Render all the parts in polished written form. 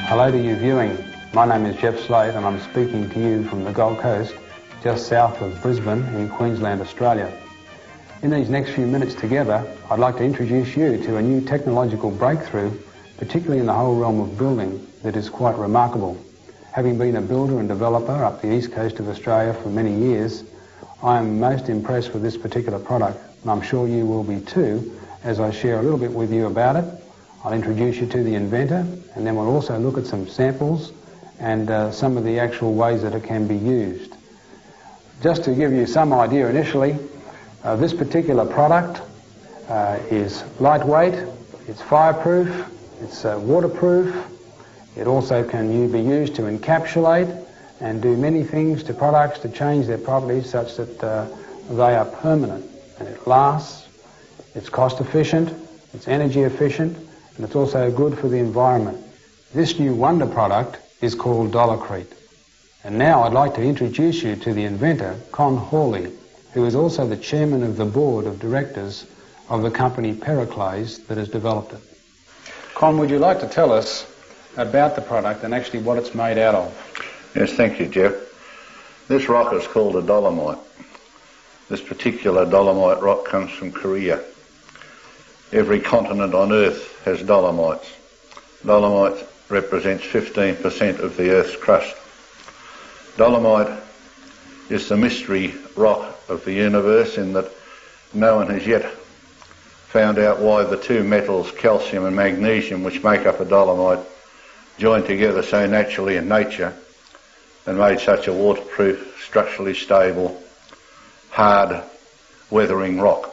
Hello to you viewing. My name is Jeff Slade and I'm speaking to you from the Gold Coast, just south of Brisbane in Queensland, Australia. In these next few minutes together, I'd like to introduce you to a new technological breakthrough, particularly in the whole realm of building, that is quite remarkable. Having been a builder and developer up the east coast of Australia for many years, I am most impressed with this particular product, and I'm sure you will be too, as I share a little bit with you about it. I'll introduce you to the inventor, and then we'll also look at some samples and some of the actual ways that it can be used. Just to give you some idea initially, this particular product is lightweight, it's fireproof, it's waterproof. It also can be used to encapsulate and do many things to products to change their properties such that they are permanent, and it lasts, it's cost efficient, it's energy efficient, and it's also good for the environment. This new wonder product is called Dolocrete. And now I'd like to introduce you to the inventor, Con Hawley, who is also the chairman of the board of directors of the company Pericles that has developed it. Con, would you like to tell us about the product and actually what it's made out of? Yes, thank you, Jeff. This rock is called a dolomite. This particular dolomite rock comes from Korea. Every continent on Earth has dolomites. Dolomite represents 15% of the Earth's crust. Dolomite is the mystery rock of the universe in that no one has yet found out why the two metals, calcium and magnesium, which make up a dolomite, join together so naturally in nature and made such a waterproof, structurally stable, hard, weathering rock.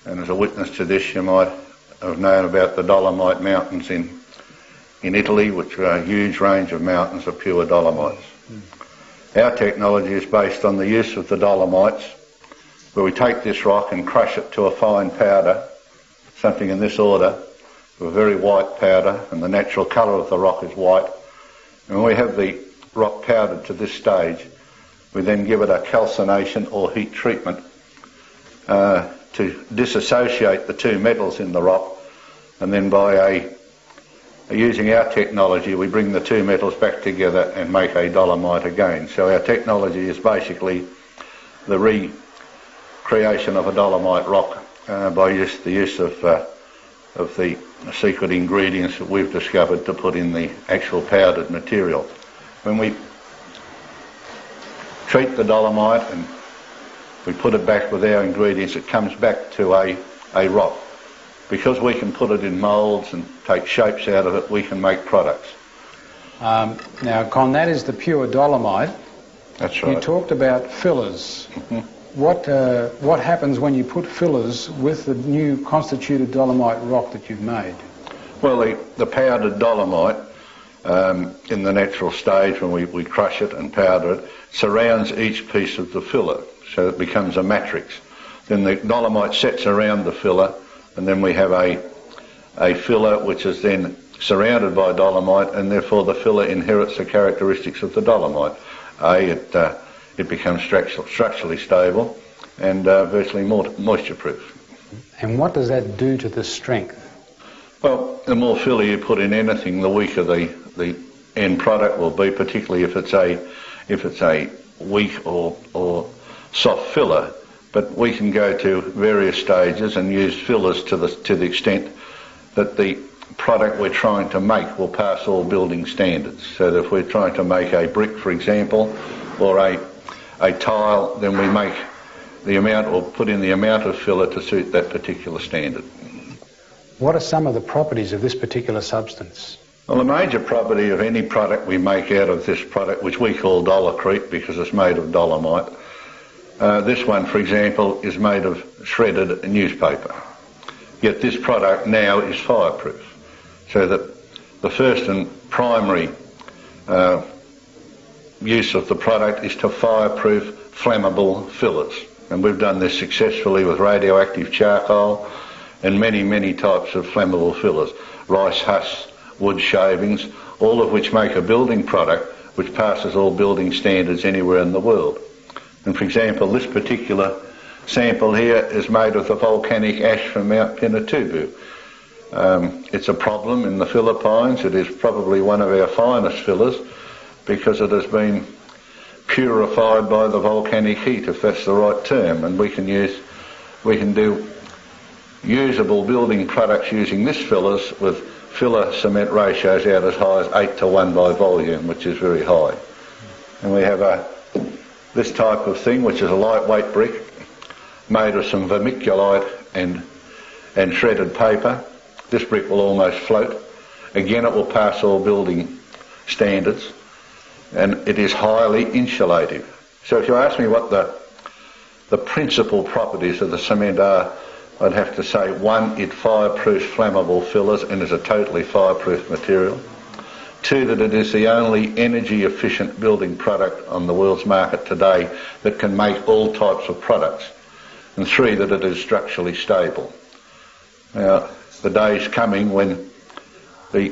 And as a witness to this, you might have known about the Dolomite Mountains in Italy, which are a huge range of mountains of pure dolomites. Our technology is based on the use of the dolomites, where we take this rock and crush it to a fine powder, something in this order, a very white powder, and the natural colour of the rock is white. And when we have the rock powdered to this stage, we then give it a calcination or heat treatment to disassociate the two metals in the rock, and then by using our technology we bring the two metals back together and make a dolomite again. So our technology is basically the recreation of a dolomite rock by the use of the secret ingredients that we've discovered to put in the actual powdered material. When we treat the dolomite and we put it back with our ingredients, it comes back to a rock. Because we can put it in moulds and take shapes out of it, we can make products. Now, Con, that is the pure dolomite. That's right. You talked about fillers. What happens when you put fillers with the new constituted dolomite rock that you've made? Well, the powdered dolomite, in the natural stage when we crush it and powder it, surrounds each piece of the filler, so it becomes a matrix. Then the dolomite sets around the filler, and then we have a filler which is then surrounded by dolomite, and therefore the filler inherits the characteristics of the dolomite. It becomes structurally stable and virtually moisture-proof. And what does that do to the strength? Well, the more filler you put in anything, the weaker the end product will be, particularly if it's a weak or soft filler. But we can go to various stages and use fillers to the extent that the product we're trying to make will pass all building standards. So that if we're trying to make a brick, for example, or a tile, then we make the amount or put in the amount of filler to suit that particular standard. What are some of the properties of this particular substance? Well, the major property of any product we make out of this product, which we call Dollarcrete because it's made of dolomite, this one, for example, is made of shredded newspaper. Yet this product now is fireproof. So that the first and primary use of the product is to fireproof flammable fillers. And we've done this successfully with radioactive charcoal and many, many types of flammable fillers. Rice husks, wood shavings, all of which make a building product which passes all building standards anywhere in the world. And for example, this particular sample here is made of the volcanic ash from Mount Pinatubo. It's a problem in the Philippines. It is probably one of our finest fillers because it has been purified by the volcanic heat, if that's the right term, and we can do usable building products using this fillers with filler cement ratios out as high as 8:1 by volume, which is very high. And we have this type of thing, which is a lightweight brick made of some vermiculite and shredded paper. This brick will almost float. Again, it will pass all building standards, and it is highly insulative. So if you ask me what the principal properties of the cement are, I'd have to say, one, it fireproofs flammable fillers and is a totally fireproof material. Two, that it is the only energy efficient building product on the world's market today that can make all types of products. And three, that it is structurally stable. Now, the day's coming when the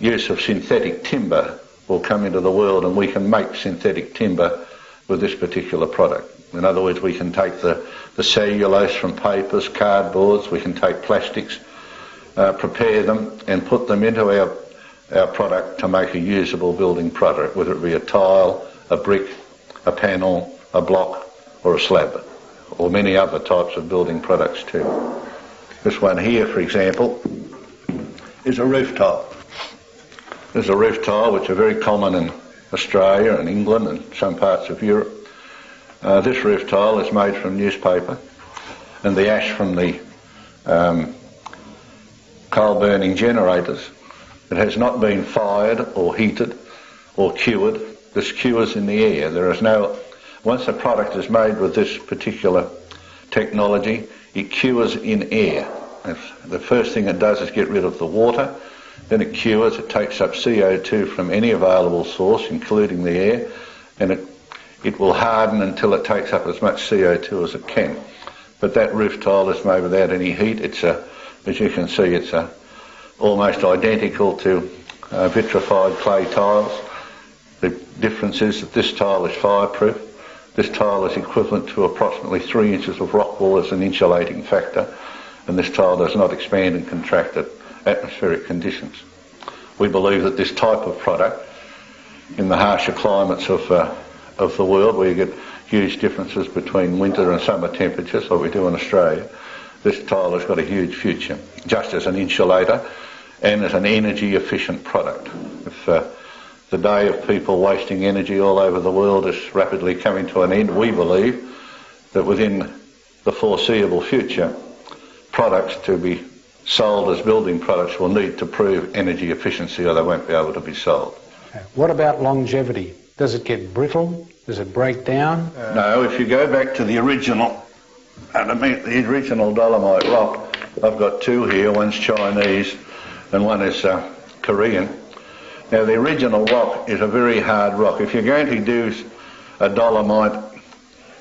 use of synthetic timber will come into the world, and we can make synthetic timber with this particular product. In other words, we can take the cellulose from papers, cardboards, we can take plastics, prepare them and put them into our product to make a usable building product, whether it be a tile, a brick, a panel, a block or a slab, or many other types of building products too. This one here, for example, is a roof tile. There's a roof tile which are very common in Australia and England and some parts of Europe. This roof tile is made from newspaper, and the ash from the coal burning generators. It has not been fired or heated or cured. This cures in the air. Once a product is made with this particular technology, it cures in air. The first thing it does is get rid of the water, then it cures, it takes up CO2 from any available source, including the air, and it will harden until it takes up as much CO2 as it can. But that roof tile is made without any heat. As you can see, it's almost identical to vitrified clay tiles. The difference is that this tile is fireproof. This tile is equivalent to approximately 3 inches of rock wool as an insulating factor, and this tile does not expand and contract at atmospheric conditions. We believe that this type of product, in the harsher climates of the world, where you get huge differences between winter and summer temperatures, like we do in Australia, this tile has got a huge future, just as an insulator and as an energy efficient product. If the day of people wasting energy all over the world is rapidly coming to an end, we believe that within the foreseeable future, products to be sold as building products will need to prove energy efficiency, or they won't be able to be sold. Okay. What about longevity? Does it get brittle? Does it break down? No, if you go back to the original dolomite rock, I've got two here, one's Chinese and one is Korean. Now the original rock is a very hard rock. If you're going to use a dolomite,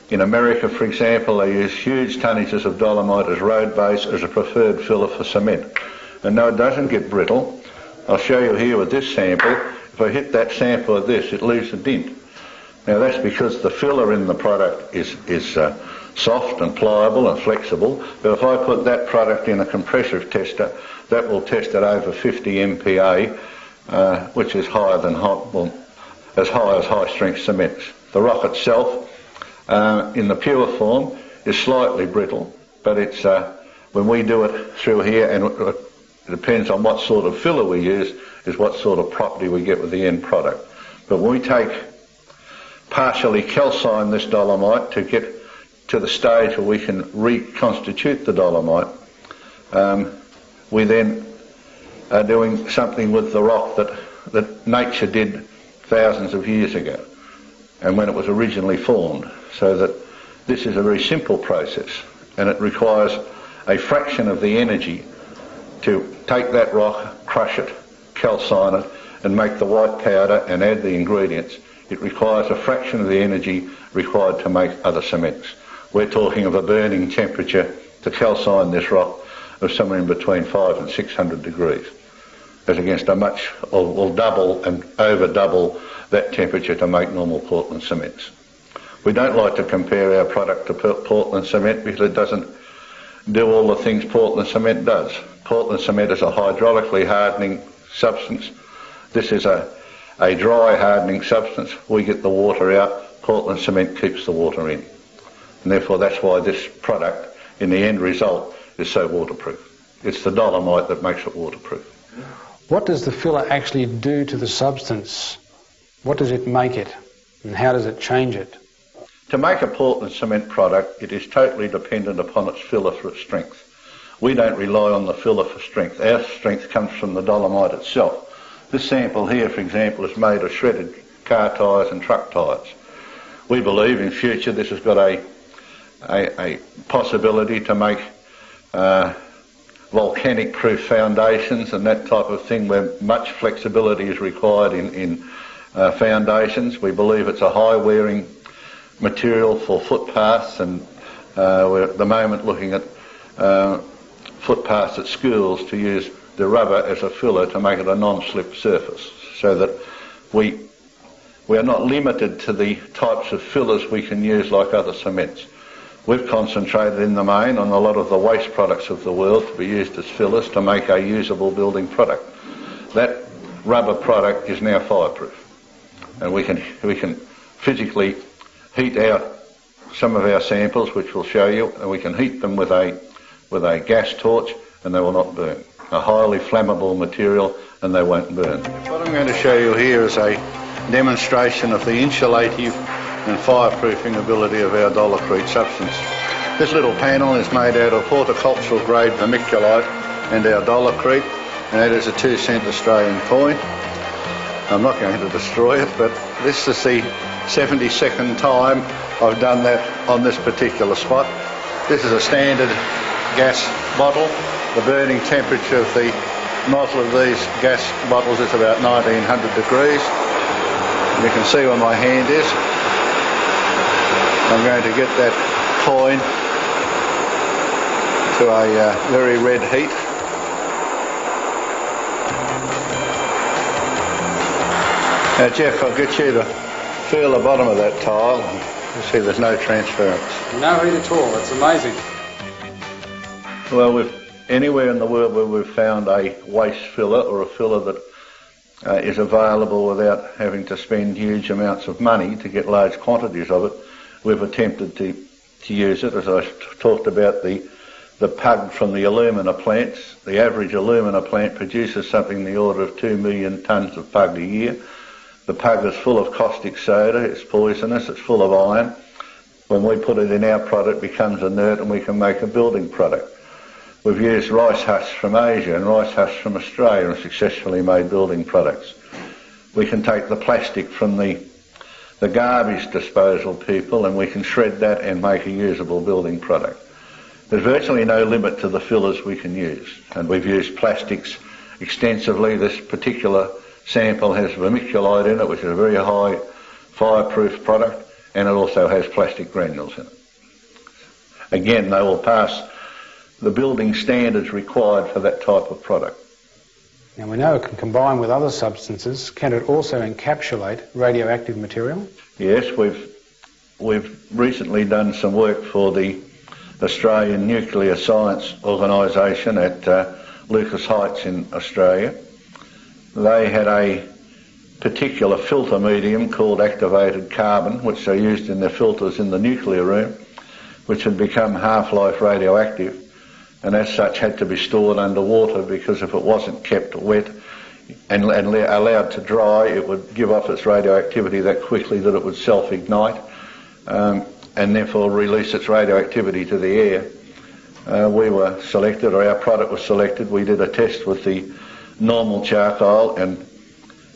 in America for example, they use huge tonnages of dolomite as road base as a preferred filler for cement. And no, it doesn't get brittle. I'll show you here with this sample. If I hit that sample of this, it leaves a dent. Now that's because the filler in the product is soft and pliable and flexible, but if I put that product in a compressor tester, that will test at over 50 MPa, which is higher than as high as high strength cements. The rock itself, in the pure form, is slightly brittle, but it's when we do it through here, and it depends on what sort of filler we use, is what sort of property we get with the end product. But when we partially calcine this dolomite to get to the stage where we can reconstitute the dolomite, we then are doing something with the rock that nature did thousands of years ago, and when it was originally formed. So that this is a very simple process, and it requires a fraction of the energy to take that rock, crush it, calcine it, and make the white powder and add the ingredients. It requires a fraction of the energy required to make other cements. We're talking of a burning temperature to calcine this rock of somewhere in between 500 and 600 degrees, as against double and over double that temperature to make normal Portland cements. We don't like to compare our product to Portland cement because it doesn't do all the things Portland cement does. Portland cement is a hydraulically hardening substance. This is a dry hardening substance. We get the water out. Portland cement keeps the water in. And therefore that's why this product, in the end result, is so waterproof. It's the dolomite that makes it waterproof. What does the filler actually do to the substance? What does it make it? And how does it change it? To make a Portland cement product, it is totally dependent upon its filler for its strength. We don't rely on the filler for strength. Our strength comes from the dolomite itself. This sample here, for example, is made of shredded car tyres and truck tyres. We believe in future this has got a possibility to make volcanic proof foundations and that type of thing where much flexibility is required in foundations. We believe it's a high wearing material for footpaths, and we're at the moment looking at footpaths at schools to use the rubber as a filler to make it a non-slip surface, so that we are not limited to the types of fillers we can use like other cements. We've concentrated in the main on a lot of the waste products of the world to be used as fillers to make a usable building product. That rubber product is now fireproof, and we can physically heat out some of our samples, which we'll show you, and we can heat them with a gas torch and they will not burn. A highly flammable material and they won't burn. What I'm going to show you here is a demonstration of the insulative and fireproofing ability of our Dollarcrete substance. This little panel is made out of horticultural grade vermiculite and our Dollarcrete, and that is a 2-cent Australian coin. I'm not going to destroy it, but this is the 72nd time I've done that on this particular spot. This is a standard gas bottle. The burning temperature of the nozzle of these gas bottles is about 1900 degrees. You can see where my hand is. I'm going to get that coin to a very red heat. Now Jeff, I'll get you to feel the bottom of that tile. You see there's no transference. No heat at all, it's amazing. Well, anywhere in the world where we've found a waste filler or a filler that is available without having to spend huge amounts of money to get large quantities of it, we've attempted to use it. As I talked about the pug from the alumina plants, the average alumina plant produces something in the order of 2 million tonnes of pug a year. The pug is full of caustic soda, it's poisonous, it's full of iron. When we put it in our product, it becomes inert and we can make a building product. We've used rice husks from Asia and rice husks from Australia and successfully made building products. We can take the plastic from the garbage disposal people and we can shred that and make a usable building product. There's virtually no limit to the fillers we can use, and we've used plastics extensively. This particular sample has vermiculite in it, which is a very high fireproof product, and it also has plastic granules in it. Again, they will pass the building standards required for that type of product. Now we know it can combine with other substances. Can it also encapsulate radioactive material? Yes, we've recently done some work for the Australian Nuclear Science Organisation at Lucas Heights in Australia. They had a particular filter medium called activated carbon, which they used in their filters in the nuclear room, which had become half-life radioactive, and as such had to be stored underwater, because if it wasn't kept wet and allowed to dry, it would give off its radioactivity that quickly that it would self-ignite and therefore release its radioactivity to the air. We were selected, or our product was selected. We did a test with the normal charcoal and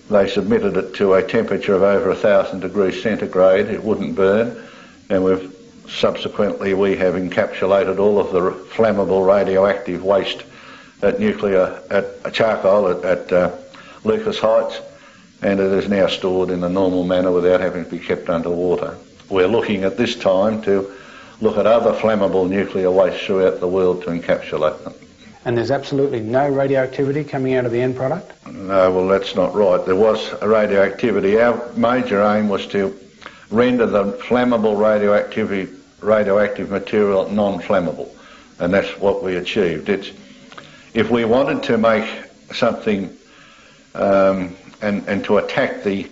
they submitted it to a temperature of over 1,000 degrees centigrade. It wouldn't burn, and we have encapsulated all of the flammable radioactive waste at charcoal at Lucas Heights, and it is now stored in a normal manner without having to be kept underwater. We're looking at this time to look at other flammable nuclear waste throughout the world to encapsulate them. And there's absolutely no radioactivity coming out of the end product? No, well that's not right. There was a radioactivity. Our major aim was to render the flammable radioactive material non-flammable, and that's what we achieved. If we wanted to make something and to attack the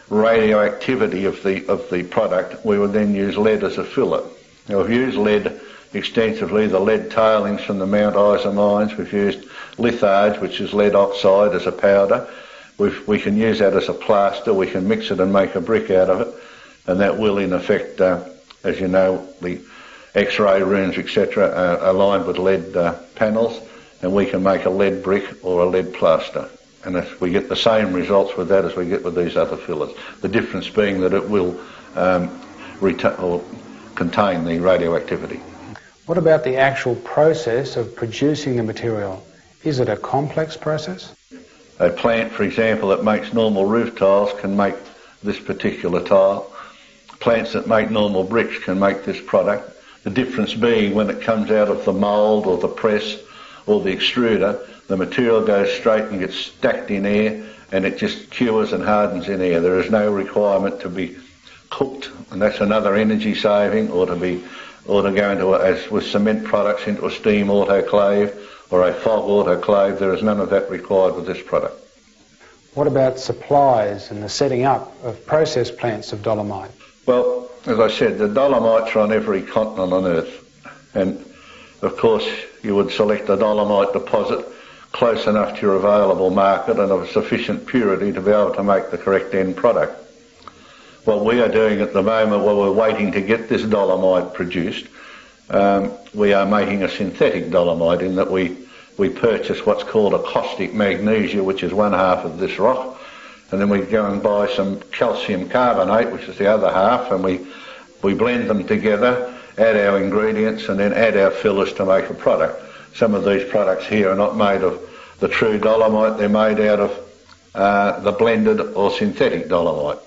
radioactivity of the product, we would then use lead as a filler. Now, we've used lead extensively, the lead tailings from the Mount Isa mines. We've used litharge, which is lead oxide, as a powder. We can use that as a plaster. We can mix it and make a brick out of it, and that will in effect, as you know, the X-ray rooms, etc., are lined with lead panels, and we can make a lead brick or a lead plaster. And we get the same results with that as we get with these other fillers. The difference being that it will contain the radioactivity. What about the actual process of producing the material? Is it a complex process? A plant, for example, that makes normal roof tiles can make this particular tile. Plants that make normal bricks can make this product. The difference being when it comes out of the mould or the press or the extruder, the material goes straight and gets stacked in air, and it just cures and hardens in air. There is no requirement to be cooked, and that's another energy saving, or to go into, as with cement products, into a steam autoclave or a fog autoclave. There is none of that required with this product. What about supplies and the setting up of process plants of dolomite? Well, as I said, the dolomites are on every continent on Earth, and of course you would select a dolomite deposit close enough to your available market and of sufficient purity to be able to make the correct end product. What we are doing at the moment, while we're waiting to get this dolomite produced, we are making a synthetic dolomite, in that we purchase what's called a caustic magnesia, which is one half of this rock, and then we go and buy some calcium carbonate, which is the other half, and we blend them together, add our ingredients, and then add our fillers to make a product. Some of these products here are not made of the true dolomite, they're made out of the blended or synthetic dolomite.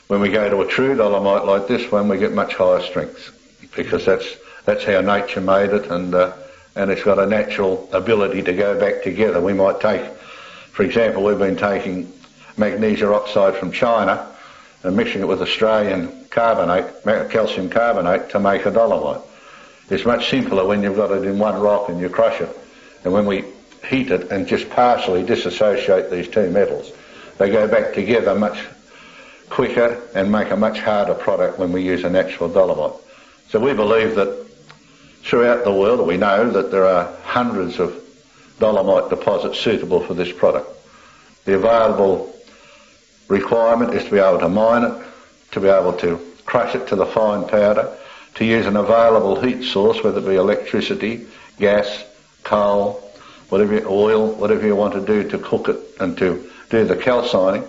When we go to a true dolomite like this one, we get much higher strengths, because that's how nature made it, and it's got a natural ability to go back together. We might take, for example, we've been taking magnesia oxide from China and mixing it with Australian carbonate, calcium carbonate, to make a dolomite. It's much simpler when you've got it in one rock and you crush it. And when we heat it and just partially disassociate these two metals, they go back together much quicker and make a much harder product when we use a natural dolomite. So we believe that throughout the world, we know that there are hundreds of dolomite deposits suitable for this product. The available requirement is to be able to mine it, to be able to crush it to the fine powder, to use an available heat source, whether it be electricity, gas, coal, whatever, oil, whatever you want to do to cook it and to do the calcining,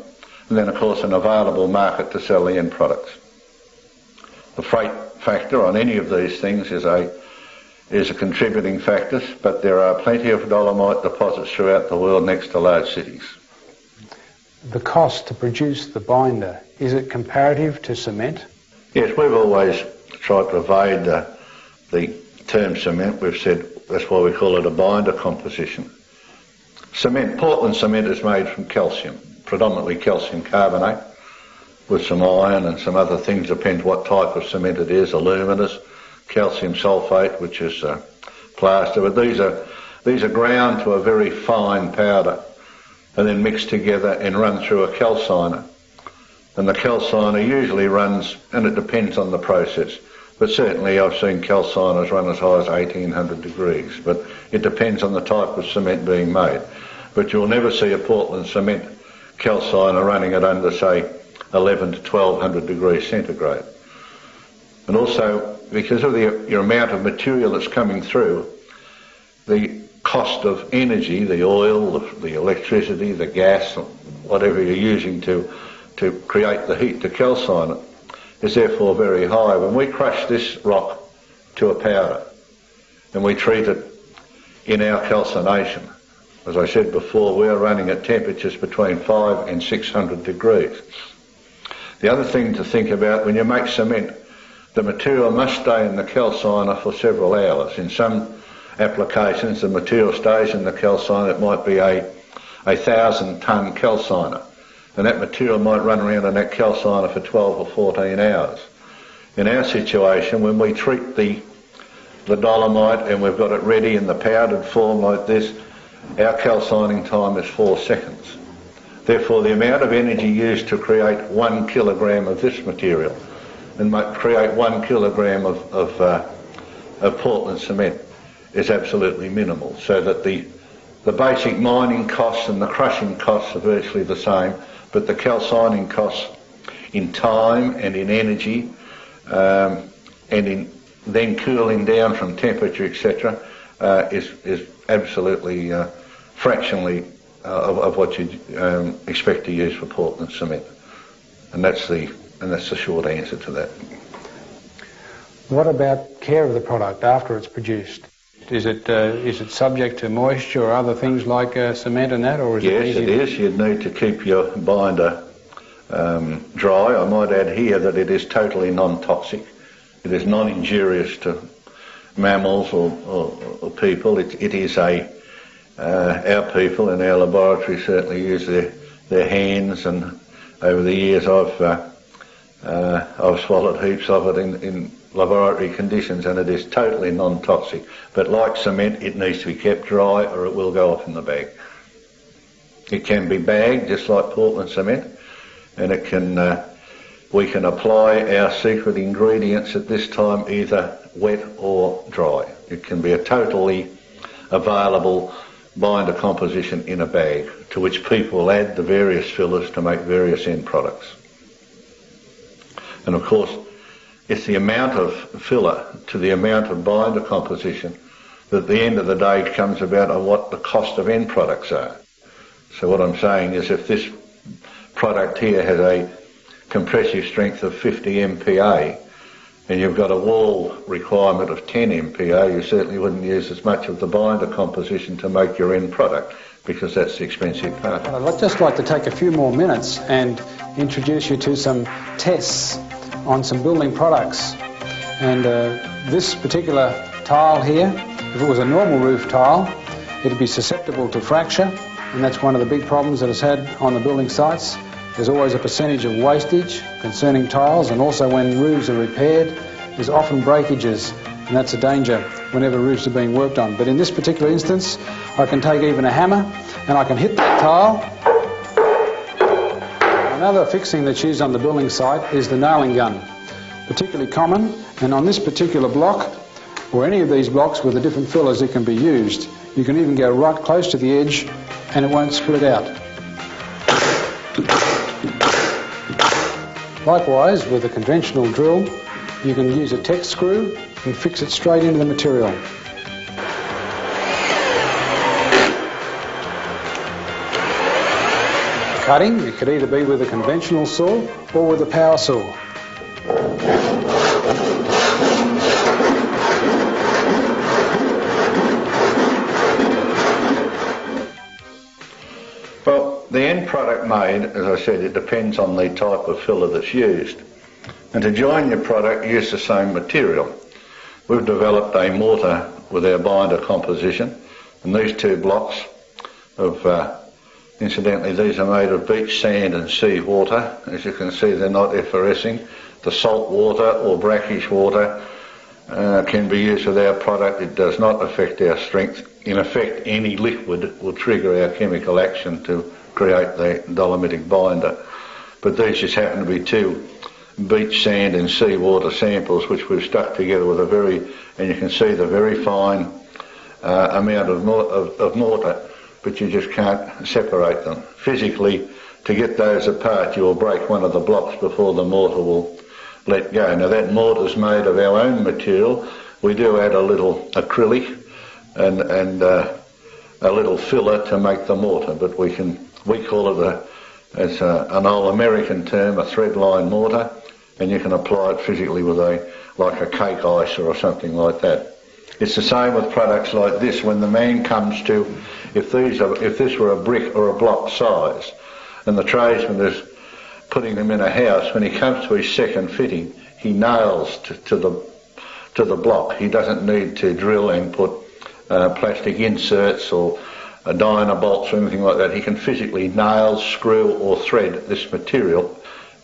and then of course an available market to sell the end products. The freight factor on any of these things is a contributing factor, but there are plenty of dolomite deposits throughout the world next to large cities. The cost to produce the binder, is it comparative to cement? Yes, we've always tried to evade the term cement. We've said that's why we call it a binder composition. Cement, Portland cement, is made from calcium, predominantly calcium carbonate, with some iron and some other things, depends what type of cement it is, aluminous, calcium sulfate, which is plaster, but these are ground to a very fine powder and then mixed together and run through a calciner. And the calciner usually runs, and it depends on the process, but certainly I've seen calciners run as high as 1800 degrees, but it depends on the type of cement being made. But you'll never see a Portland cement calciner running at under, say, 11 to 1200 degrees centigrade. And also, because of your amount of material that's coming through, the cost of energy, the oil, the electricity, the gas, whatever you're using to create the heat to calcine it, is therefore very high. When we crush this rock to a powder and we treat it in our calcination, as I said before, we are running at temperatures between 500 and 600 degrees. The other thing to think about, when you make cement, the material must stay in the calciner for several hours. In some applications, the material stays in the calciner. It might be a 1,000-ton calciner. and that material might run around in that calciner for 12 or 14 hours. In our situation, when we treat the dolomite and we've got it ready in the powdered form like this, our calcining time is 4 seconds. Therefore, the amount of energy used to create 1 kilogram of this material and create 1 kilogram of Portland cement is absolutely minimal, so that the basic mining costs and the crushing costs are virtually the same, but the calcining costs in time and in energy and in then cooling down from temperature, etc., is absolutely fractionally of what you expect to use for Portland cement, and that's the short answer to that. What about care of the product after it's produced? Is it subject to moisture or other things like cement and that, or is it easy? Yes, it is. You'd need to keep your binder dry. I might add here that it is totally non-toxic. It is non-injurious to mammals or people. It is our people in our laboratory certainly use their hands, and over the years I've swallowed heaps of it in laboratory conditions, and it is totally non-toxic. But like cement, it needs to be kept dry or it will go off in the bag. It can be bagged just like Portland cement, and we can apply our secret ingredients at this time either wet or dry. It can be a totally available binder composition in a bag, to which people add the various fillers to make various end products. And of course, it's the amount of filler to the amount of binder composition that at the end of the day comes about on what the cost of end products are. So what I'm saying is, if this product here has a compressive strength of 50 MPa and you've got a wall requirement of 10 MPa, you certainly wouldn't use as much of the binder composition to make your end product, because that's the expensive part. I'd just like to take a few more minutes and introduce you to some tests on some building products. And this particular tile here, if it was a normal roof tile, it'd be susceptible to fracture, and that's one of the big problems that it's had on the building sites. There's always a percentage of wastage concerning tiles, and also when roofs are repaired, there's often breakages, and that's a danger whenever roofs are being worked on. But in this particular instance, I can take even a hammer and I can hit that tile. Another fixing that's used on the building site is the nailing gun, particularly common, and on this particular block, or any of these blocks with the different fillers, it can be used. You can even go right close to the edge and it won't split out. Likewise, with a conventional drill, you can use a Tek screw and fix it straight into the material. Cutting, it could either be with a conventional saw or with a power saw. Well, the end product made, as I said, it depends on the type of filler that's used. And to join your product, use the same material. We've developed a mortar with our binder composition, and these two blocks of incidentally, these are made of beach sand and sea water. As you can see, they're not effervescing. The salt water or brackish water can be used with our product. It does not affect our strength. In effect, any liquid will trigger our chemical action to create the dolomitic binder. But these just happen to be two beach sand and sea water samples which we've stuck together with and you can see the very fine amount of mortar, but you just can't separate them. Physically, to get those apart, you will break one of the blocks before the mortar will let go. Now that mortar's made of our own material. We do add a little acrylic and a little filler to make the mortar, but we call it an old American term, a threadline mortar, and you can apply it physically with like a cake icer or something like that. It's the same with products like this. When the man comes to, if this were a brick or a block size, and the tradesman is putting them in a house, when he comes to his second fitting, he nails to the block. He doesn't need to drill and put plastic inserts or bolts or anything like that. He can physically nail, screw or thread this material,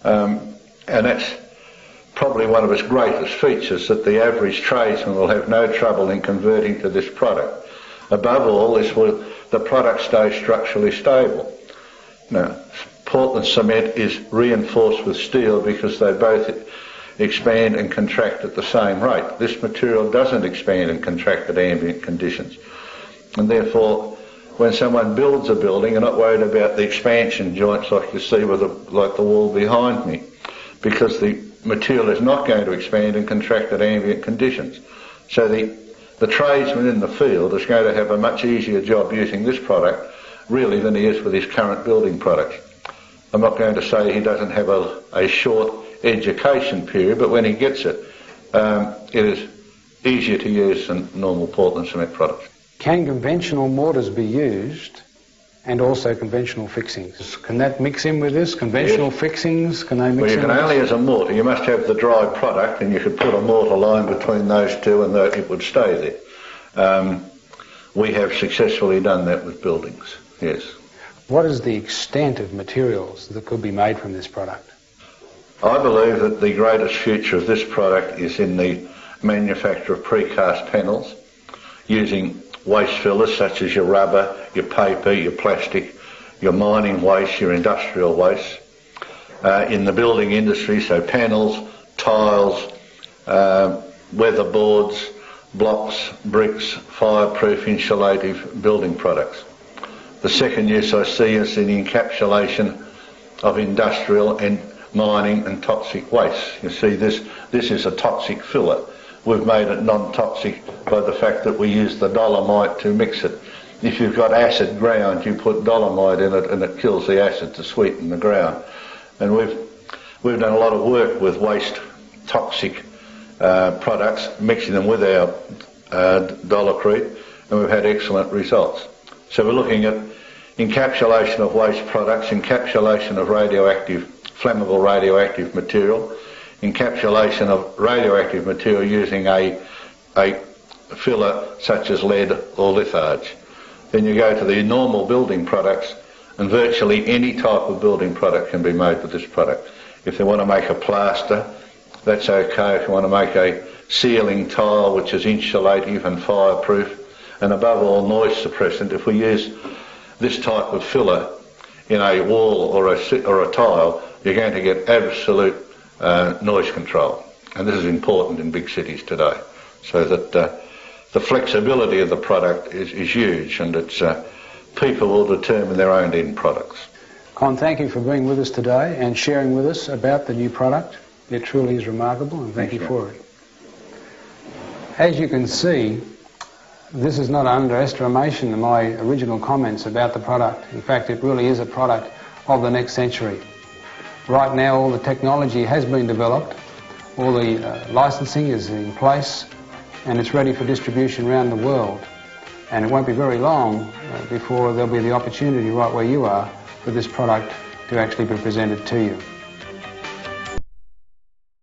and that's probably one of its greatest features, that the average tradesman will have no trouble in converting to this product. Above all, the product stays structurally stable. Now, Portland cement is reinforced with steel because they both expand and contract at the same rate. This material doesn't expand and contract at ambient conditions, and therefore when someone builds a building, you're not worried about the expansion joints like you see with like the wall behind me, because the material is not going to expand and contract at ambient conditions. So the tradesman in the field is going to have a much easier job using this product really than he is with his current building products. I'm not going to say he doesn't have a short education period, but when he gets it, it is easier to use than normal Portland cement products. Can conventional mortars be used and also conventional fixings? Can that mix in with this? Conventional fixings, can they mix in? Well, you can only as a mortar. You must have the dry product, and you could put a mortar line between those two and it would stay there. We have successfully done that with buildings, yes. What is the extent of materials that could be made from this product? I believe that the greatest future of this product is in the manufacture of precast panels using waste fillers such as your rubber, your paper, your plastic, your mining waste, your industrial waste. In the building industry, so panels, tiles, weatherboards, blocks, bricks, fireproof, insulative building products. The second use I see is in the encapsulation of industrial and mining and toxic waste. You see, this is a toxic filler. We've made it non-toxic by the fact that we use the dolomite to mix it. If you've got acid ground, you put dolomite in it and it kills the acid to sweeten the ground. And we've done a lot of work with waste toxic products, mixing them with our Dollarcrete, and we've had excellent results. So we're looking at encapsulation of waste products, encapsulation of flammable radioactive material, encapsulation of radioactive material using a filler such as lead or litharge. Then you go to the normal building products, and virtually any type of building product can be made with this product. If they want to make a plaster, that's okay. If you want to make a ceiling tile which is insulative and fireproof, and above all noise suppressant, if we use this type of filler in a wall or a tile, you're going to get absolute noise control. And this is important in big cities today, so that the flexibility of the product is huge, and it's people will determine their own end products. Con, thank you for being with us today and sharing with us about the new product. It truly is remarkable, and thank you for it. As you can see, this is not an underestimation of my original comments about the product. In fact, it really is a product of the next century. Right now, all the technology has been developed, all the licensing is in place, and it's ready for distribution around the world. And it won't be very long before there'll be the opportunity right where you are for this product to actually be presented to you.